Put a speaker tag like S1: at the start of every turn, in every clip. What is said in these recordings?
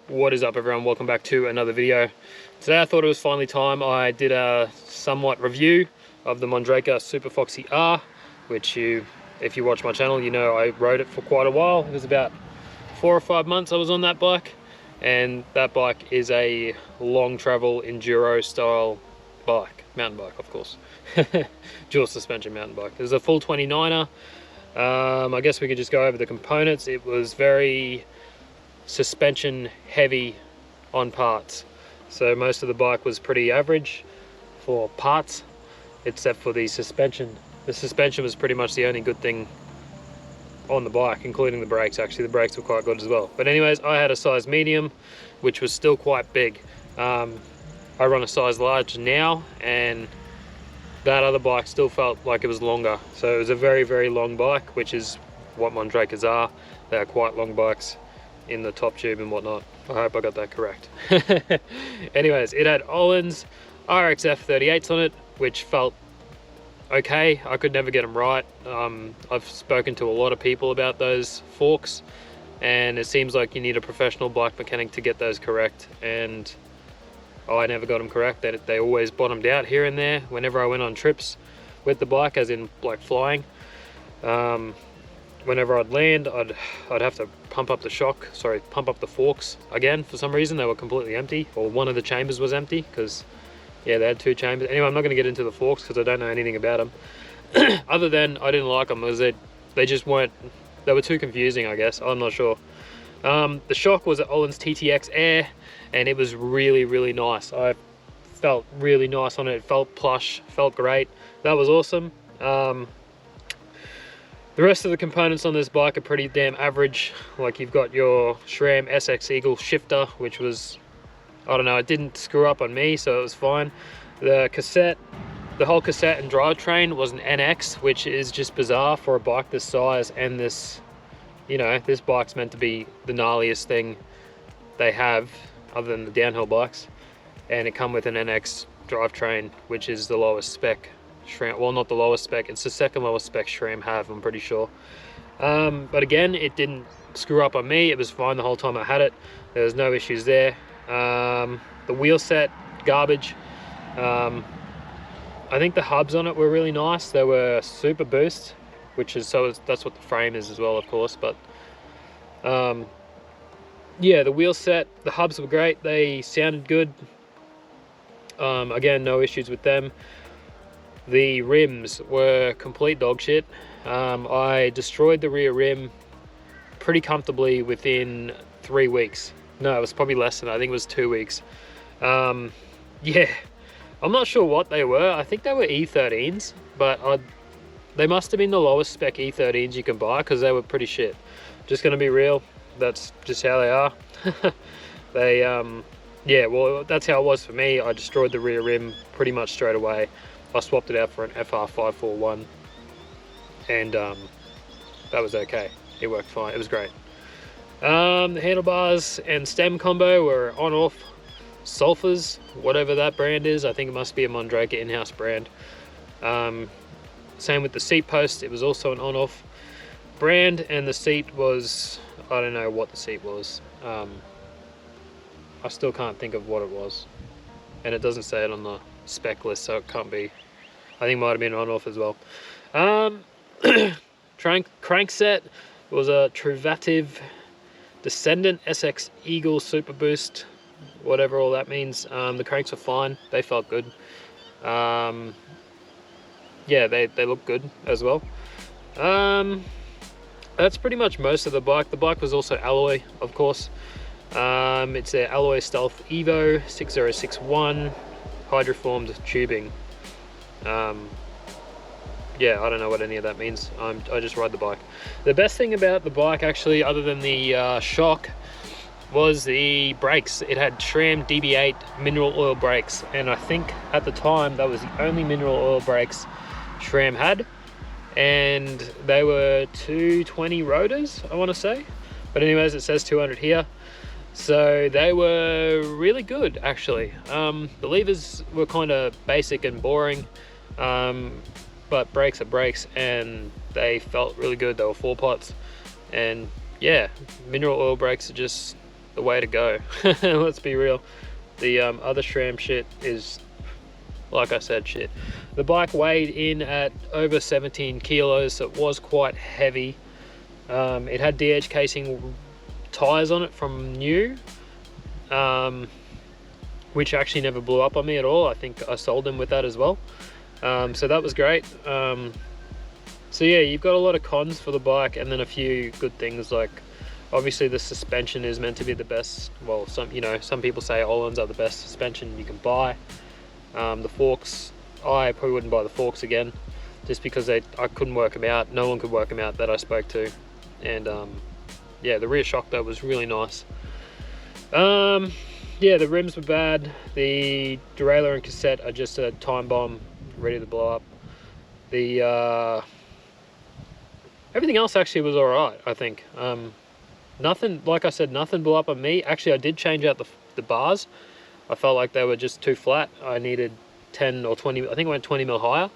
S1: What is up, everyone? Welcome back to another video. Today I thought it was finally time I did a somewhat review of the Mondraker Superfoxy R, which if you watch my channel, you know I rode it for quite a while. It was about 4 or 5 months I was on that bike, and that bike is a long travel enduro style bike, mountain bike of course. Dual suspension mountain bike. It was a full 29er. I guess we could just go over the components. It was very suspension heavy on parts, so most of the bike was pretty average for parts, except for the suspension. The suspension was pretty much the only good thing on the bike, including the brakes. Actually, the brakes were quite good as well. But anyways, I had a size medium, which was still quite big. I run a size large now, and that other bike still felt like it was longer. So it was a very, very long bike, which is what Mondrakers are. They are quite long bikes in the top tube and whatnot. I hope I got that correct. Anyways, it had Öhlins RXF 38s on it, which felt okay. I could never get them right. I've spoken to a lot of people about those forks, and it seems like you need a professional bike mechanic to get those correct, and I never got them correct. They always bottomed out here and there whenever I went on trips with the bike, as in like flying. Whenever I'd land, I'd have to pump up the forks again. For some reason they were completely empty, or one of the chambers was empty, because yeah, they had 2 chambers. Anyway, I'm not going to get into the forks because I don't know anything about them. Other than I didn't like them, because they just weren't, they were too confusing, I guess. I'm not sure. The shock was an Öhlins TTX Air, and it was really, really nice. I felt really nice on it. It felt plush, felt great. That was awesome. The rest of the components on this bike are pretty damn average. Like, you've got your SRAM SX Eagle shifter, which was, I don't know, it didn't screw up on me, so it was fine. The whole cassette and drivetrain was an NX, which is just bizarre for a bike this size, and this, you know, this bike's meant to be the gnarliest thing they have, other than the downhill bikes. And it come with an NX drivetrain, which is the lowest spec SRAM, well, not the lowest spec, it's the second lowest spec SRAM have, I'm pretty sure. But again, it didn't screw up on me. It was fine the whole time I had it. There was no issues there. The wheel set, garbage. I think the hubs on it were really nice. They were super boost, which is, that's what the frame is as well, of course. But yeah, the wheel set, the hubs were great. They sounded good. Again, no issues with them. The rims were complete dog shit. I destroyed the rear rim pretty comfortably within 3 weeks. No, it was probably less than that. I think it was 2 weeks. Yeah, I'm not sure what they were. I think they were E13s, but they must have been the lowest spec E13s you can buy, because they were pretty shit. Just gonna be real, that's just how they are. They yeah, well, that's how it was for me. I destroyed the rear rim pretty much straight away. I swapped it out for an FR541, and that was okay. It worked fine. It was great. The handlebars and stem combo were on-off sulfurs, whatever that brand is. I think it must be a Mondraker in-house brand. Same with the seat post. It was also an on-off brand, and the seat was, I don't know what the seat was. I still can't think of what it was, and it doesn't say it on the spec list, so it can't be. I think it might have been on-off as well. Crankset was a Drivetrain Descendant SX Eagle Super Boost, whatever all that means. The cranks were fine. They felt good. Yeah, they look good as well. That's pretty much most of the bike. The bike was also alloy, of course. It's a Alloy Stealth Evo 6061 hydroformed tubing. Yeah, I don't know what any of that means. I just ride the bike. The best thing about the bike, actually, other than the shock, was the brakes. It had SRAM DB8 mineral oil brakes, and I think at the time that was the only mineral oil brakes SRAM had, and they were 220 rotors, I want to say. But anyways, it says 200 here. So they were really good, actually. The levers were kind of basic and boring, but brakes are brakes, and they felt really good. They were 4 pots, and yeah, mineral oil brakes are just the way to go. Let's be real. The other SRAM shit is, like I said, shit. The bike weighed in at over 17 kilos, so it was quite heavy. It had DH casing tires on it from new, which actually never blew up on me at all. I think I sold them with that as well. So that was great. So yeah, you've got a lot of cons for the bike, and then a few good things, like obviously the suspension is meant to be the best. Well, some people say Öhlins are the best suspension you can buy. The forks, I probably wouldn't buy the forks again, just because I couldn't work them out. No one could work them out that I spoke to. And yeah, the rear shock though was really nice. Yeah, the rims were bad. The derailleur and cassette are just a time bomb, ready to blow up. The everything else actually was all right, I think. Nothing, like I said, nothing blew up on me. Actually, I did change out the bars. I felt like they were just too flat. I needed 10 or 20, I think I went 20 mil higher,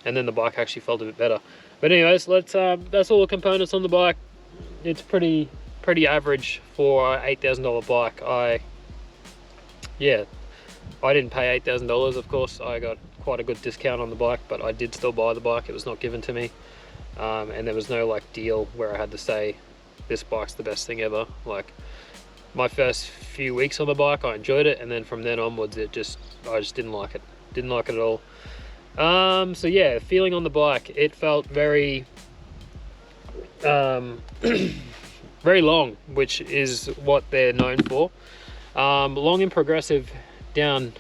S1: and then the bike actually felt a bit better. But anyways, let's that's all the components on the bike. It's pretty average for a $8,000 bike. I didn't pay $8,000, of course. I got quite a good discount on the bike, but I did still buy the bike. It was not given to me, and there was no like deal where I had to say this bike's the best thing ever. Like, my first few weeks on the bike, I enjoyed it, and then from then onwards, I just didn't like it. Didn't like it at all. So yeah, feeling on the bike, it felt very very long, which is what they're known for. Long and progressive down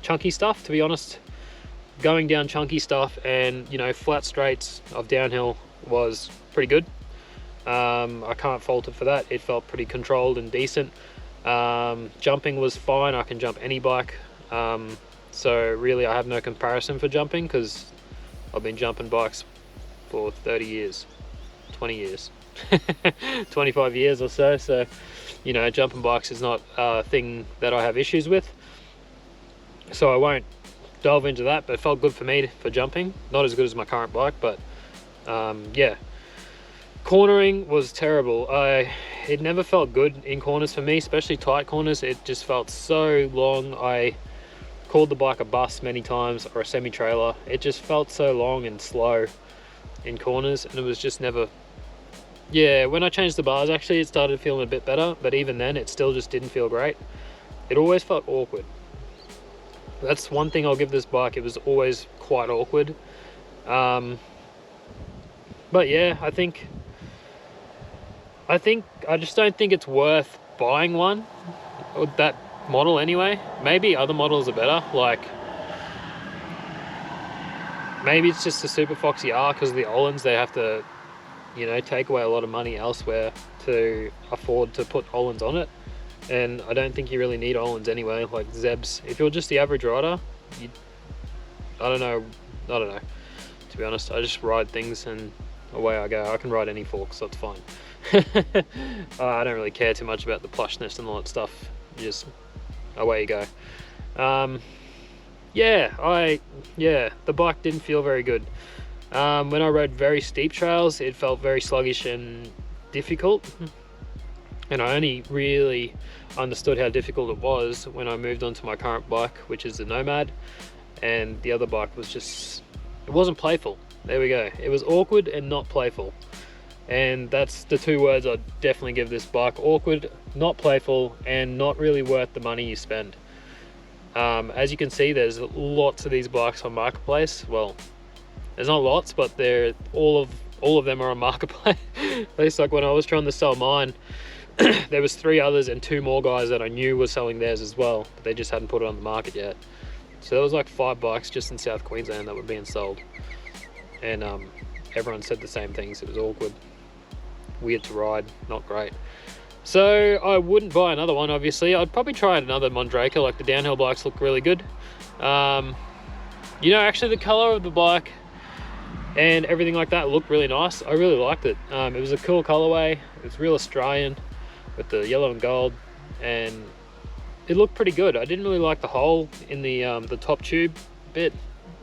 S1: chunky stuff, to be honest. Going down chunky stuff and, you know, flat straights of downhill was pretty good. I can't fault it for that. It felt pretty controlled and decent. Jumping was fine. I can jump any bike. So really I have no comparison for jumping, because I've been jumping bikes for 30 years, 20 years, 25 years or so. So, you know, jumping bikes is not a thing that I have issues with. So I won't delve into that, but it felt good for me for jumping. Not as good as my current bike, but yeah. Cornering was terrible. It never felt good in corners for me, especially tight corners. It just felt so long. I called the bike a bus many times, or a semi-trailer. It just felt so long and slow in corners, and it was just never... Yeah, when I changed the bars, actually, it started feeling a bit better, but even then, it still just didn't feel great. It always felt awkward. That's one thing I'll give this bike. It was always quite awkward. But yeah, I just don't think it's worth buying one, or that model anyway. Maybe other models are better, like maybe it's just the Superfoxy R, because of the Öhlins, they have to, you know, take away a lot of money elsewhere to afford to put Öhlins on it. And I don't think you really need Öhlins anyway, like Zebs. If you're just the average rider, I don't know, to be honest. I just ride things and away I go. I can ride any fork, so it's fine. I don't really care too much about the plushness and all that stuff. Just away you go. Yeah, the bike didn't feel very good. When I rode very steep trails, it felt very sluggish and difficult. And I only really understood how difficult it was when I moved on to my current bike, which is the Nomad. And the other bike was just, it wasn't playful. There we go. It was awkward and not playful. And that's the two words I'd definitely give this bike: awkward, not playful, and not really worth the money you spend. As you can see, there's lots of these bikes on Marketplace. Well, there's not lots, but they're all of them are on Marketplace. At least like when I was trying to sell mine, there was 3 others and 2 more guys that I knew were selling theirs as well, but they just hadn't put it on the market yet. So there was like 5 bikes just in South Queensland that were being sold, and everyone said the same things. It was awkward, weird to ride, not great. So I wouldn't buy another one, obviously. I'd probably try another Mondraker. Like, the downhill bikes look really good. You know, actually the color of the bike and everything like that looked really nice. I really liked it. It was a cool colorway. It was real Australian with the yellow and gold, and it looked pretty good. I didn't really like the hole in the top tube bit,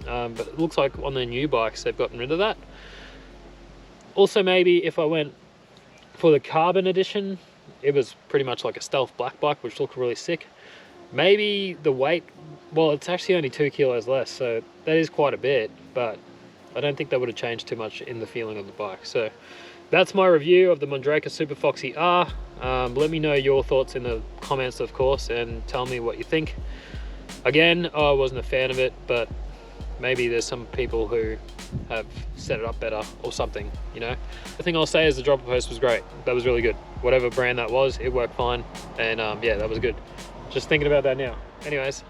S1: but it looks like on the new bikes they've gotten rid of that. Also, maybe if I went for the carbon edition, it was pretty much like a stealth black bike, which looked really sick. Maybe the weight, well, it's actually only 2 kilos less, so that is quite a bit, but I don't think that would have changed too much in the feeling of the bike. So that's my review of the Mondraker Superfoxy R. Let me know your thoughts in the comments, of course, and tell me what you think. Again, I wasn't a fan of it, but maybe there's some people who have set it up better or something, you know. The thing I'll say is the dropper post was great. That was really good. Whatever brand that was, it worked fine, and yeah, that was good. Just thinking about that now. Anyways,